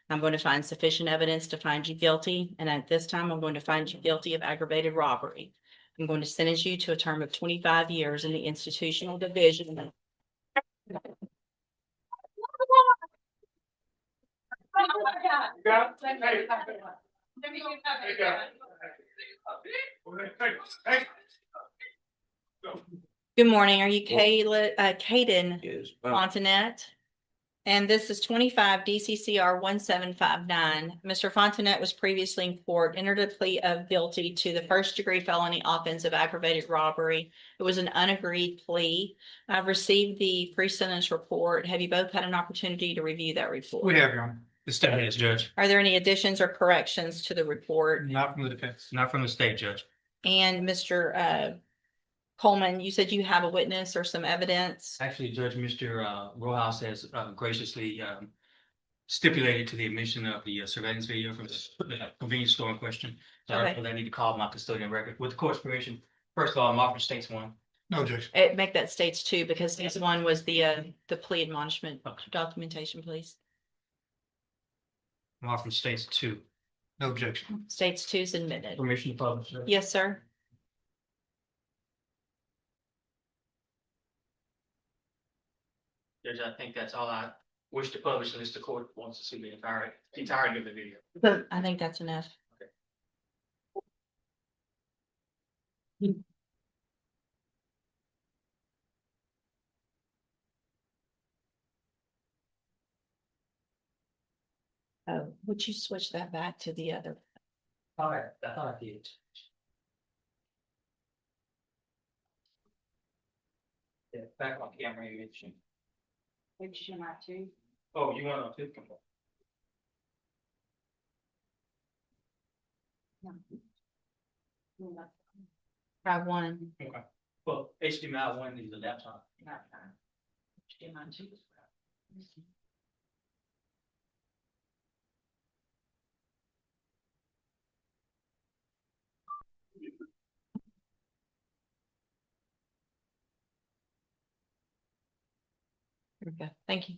I'm going to find sufficient evidence to find you guilty, and at this time, I'm going to find you guilty of aggravated robbery. I'm going to sentence you to a term of 25 years in the institutional division. Good morning. Are you Caden Fontanet? And this is 25 DCCR 1759. Mr. Fontanet was previously in court, entered a plea of guilty to the first-degree felony offense of aggravated robbery. It was an unagreed plea. I've received the pre-sentence report. Have you both had an opportunity to review that report? We have, Your Honor. The state is, Judge. Are there any additions or corrections to the report? Not from the defense, not from the state, Judge. And Mr. Coleman, you said you have a witness or some evidence? Actually, Judge, Mr. Rojas has graciously stipulated to the admission of the surveillance video from the convenience store in question. So Okay. I need to call my custodian record. With the court's permission, first of all, I'm offering states one. No, Judge. Make that states two, because this one was the plea admonishment documentation, please. I'm offering states two. No objection. States two is admitted. Permission to publish. Judge. Yes, sir. Judge, I think that's all I wish to publish unless the court wants to see the entirety of the video. I think that's enough. Oh, would you switch that back to the other? All right, I thought I did. Yeah, back on camera image. Which you might too. Oh, you want to? Try one. Okay. Well, HDMI one is a laptop. HDMI two. There we go. Thank you.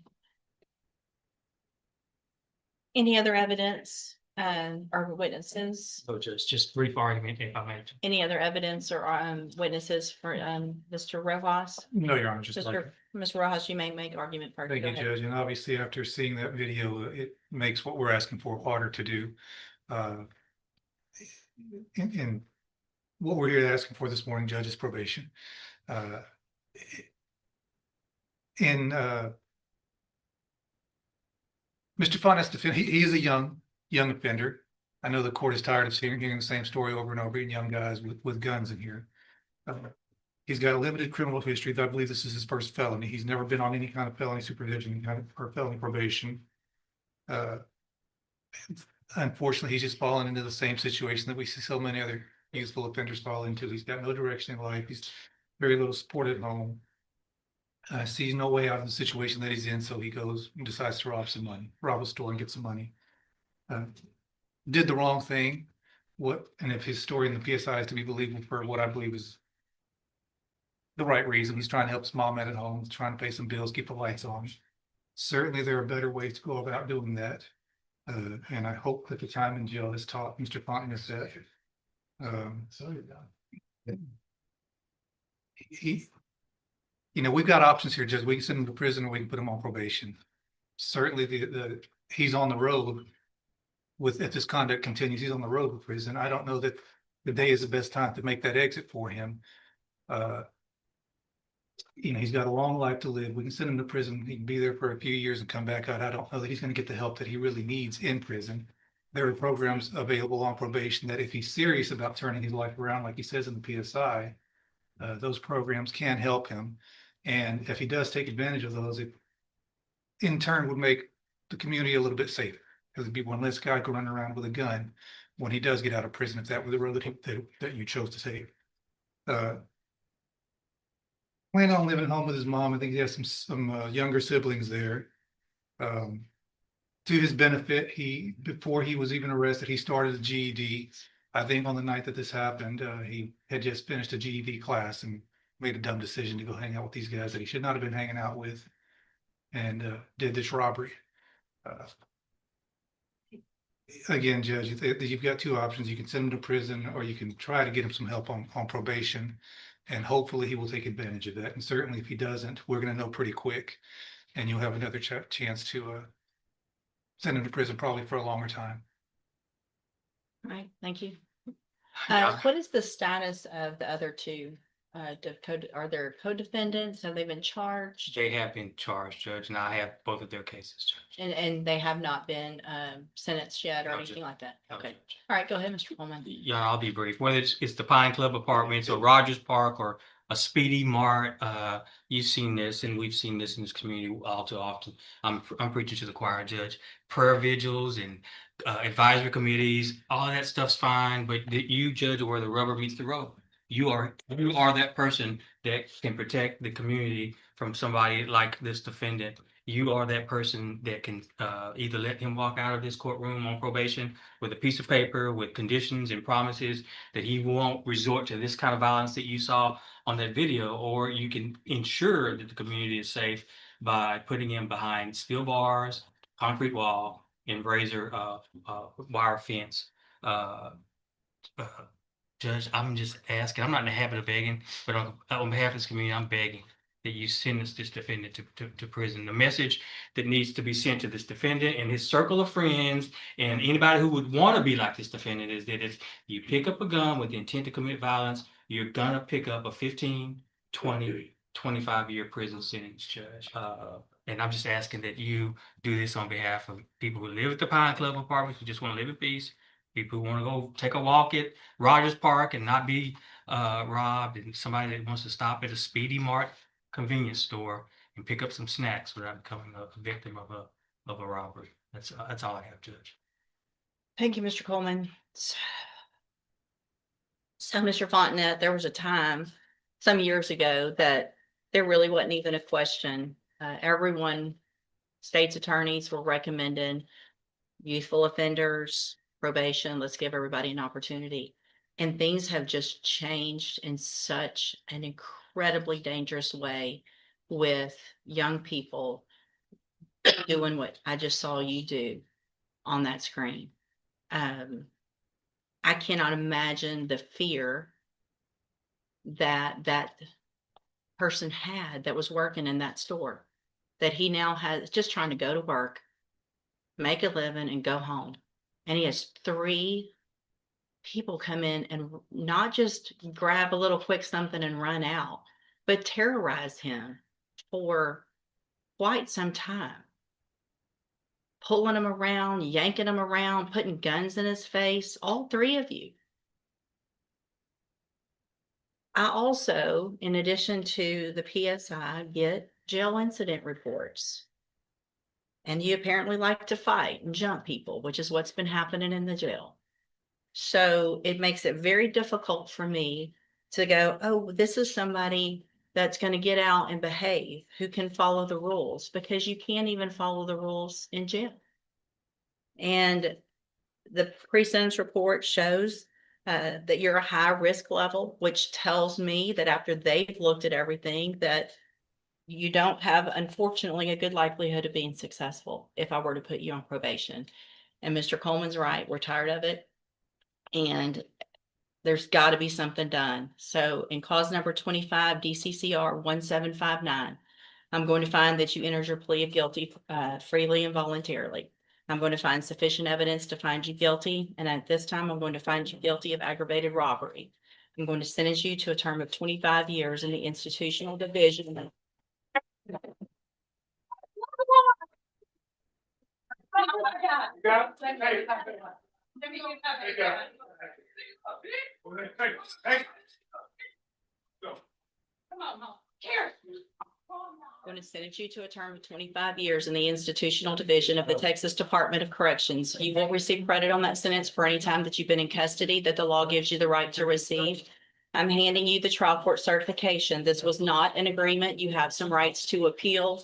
Any other evidence, or witnesses? So just brief argument if I may. Any other evidence or, witnesses for, Mr. Rojas? No, Your Honor, just like, Mr. Rojas, you may make argument first. thank Go you, ahead. Judge. And obviously, after seeing that video, it makes what we're asking for harder to do. And what we're here asking for this morning, Judge, is probation. Mr. Fontainet's defense, he is a young offender. I know the court is tired of hearing the same story over and over, and young guys with guns in here. He's got a limited criminal history. I believe this is his first felony. He's never been on any kind of felony supervision, or felony probation. Unfortunately, he's just fallen into the same situation that we see so many other youthful offenders fall into. He's got no direction in life. He's very little support at home. Sees no way out of the situation that he's in, so he goes and decides to rob a store and get some money. Did the wrong thing. And if his story in the PSI is to be believable for what I believe is the right reason, he's trying to help his mom out at home, trying to pay some bills, keep the lights on. Certainly, there are better ways to go about doing that. And I hope that the time in jail has taught Mr. Fontanet that. We've got options here, Judge. We can send him to prison or we can put him on probation. Certainly, he's on the road if this conduct continues, he's on the road with prison. I don't know that the day is the best time to make that exit for him. He's got a long life to live. We can send him to prison. He can be there for a few years and come back out. I don't know that he's going to get the help that he really needs in prison. There are programs available on probation that if he's serious about turning his life around, like he says in the PSI, those programs can help him. And if he does take advantage of those, it in turn would make the community a little bit safer, because there'd be one less guy running around with a gun when he does get out of prison, if that were the road that you chose to take. Plan on living at home with his mom. I think he has some younger siblings there. To his benefit, before he was even arrested, he started a GED. I think on the night that this happened, he had just finished a GED class and made a dumb decision to go hang out with these guys that he should not have been hanging out with, and did this robbery. again, Judge, you've got two options. You can send him to prison, or you can try to get him some help on probation. And hopefully he will take advantage of that. And certainly if he doesn't, we're gonna know pretty quick. And you'll have another chance to send him to prison probably for a longer time. All right, thank you. Yeah. What is the status of the other two? Are there co-defendants? Have they been charged? They have been charged, Judge, and I have both of their cases, Judge. And they have not been sentenced yet or No, anything Judge. like that? No, Okay. Judge. All right, go ahead, Mr. Coleman. Yeah, I'll be brief. Whether it's the Pine Club Apartments or Rogers Park or a Speedy Mart, you've seen this and we've seen this in this community all too often. I'm preaching to the choir, Judge. Prayer vigils and advisory committees, all of that stuff's fine, but you judge where the rubber meets the road. You are that person that can protect the community from somebody like this defendant. You are that person that can either let him walk out of this courtroom on probation with a piece of paper with conditions and promises that he won't resort to this kind of violence that you saw on that video, or you can ensure that the community is safe by putting him behind steel bars, concrete wall, and razor wire fence. Uh, uh, Judge, I'm just asking, I'm not in the habit of begging, but on behalf of this community, I'm begging that you sentence this defendant to prison. The message that needs to be sent to this defendant and his circle of friends and anybody who would want to be like this defendant is that if you pick up a gun with the intent to commit violence, you're gonna pick up a 15, 20, 25-year prison sentence, Judge. And I'm just asking that you do this on behalf of people who live at the Pine Club Apartments, who just want to live in peace, people who want to go take a walk at Rogers Park and not be robbed, and somebody that wants to stop at a Speedy Mart convenience store and pick up some snacks without becoming a victim of a robbery. That's all I have, Judge. Thank you, Mr. Coleman. So, Mr. Fontenette, there was a time some years ago that there really wasn't even a question. Everyone, state's attorneys were recommending youthful offenders, probation, let's give everybody an opportunity. And things have just changed in such an incredibly dangerous way with young people doing what I just saw you do on that screen. I cannot imagine the fear that that person had that was working in that store, that he now has, just trying to go to work, make a living and go home. And he has 3 people come in and not just grab a little quick something and run out, but terrorize him for quite some time. Pulling him around, yanking him around, putting guns in his face, all 3 of you. I also, in addition to the PSI, get jail incident reports. And you apparently like to fight and jump people, which is what's been happening in the jail. So it makes it very difficult for me to go, oh, this is somebody that's going to get out and behave, who can follow the rules, because you can't even follow the rules in jail. And the pre-sentence report shows that you're a high risk level, which tells me that after they've looked at everything, that you don't have, unfortunately, a good likelihood of being successful if I were to put you on probation. And Mr. Coleman's right, we're tired of it. And there's got to be something done. So in cause number 25, DCCR 1759, I'm going to find that you entered your plea of guilty freely and voluntarily. I'm going to find sufficient evidence to find you guilty. And at this time, I'm going to find you guilty of aggravated robbery. I'm going to sentence you to a term of 25 years in the institutional division. I'm going to sentence you to a term of 25 years in the institutional division of the Texas Department of Corrections. You will receive credit on that sentence for any time that you've been in custody that the law gives you the right to receive. I'm handing you the trial court certification. This was not an agreement. You have some rights to appeal.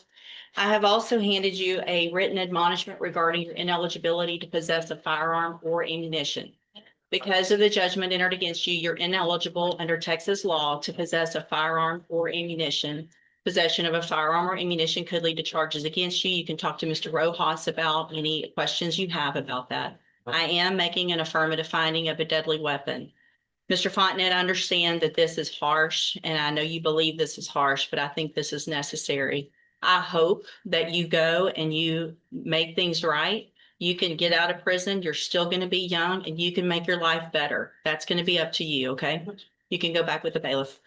I have also handed you a written admonishment regarding your ineligibility to possess a firearm or ammunition. Because of the judgment entered against you, you're ineligible under Texas law to possess a firearm or ammunition. Possession of a firearm or ammunition could lead to charges against you. You can talk to Mr. Rojas about any questions you have about that. I am making an affirmative finding of a deadly weapon. Mr. Fontenette, I understand that this is harsh, and I know you believe this is harsh, but I think this is necessary. I hope that you go and you make things right. You can get out of prison, you're still going to be young, and you can make your life better. That's going to be up to you, okay? You can go back with the bailiff.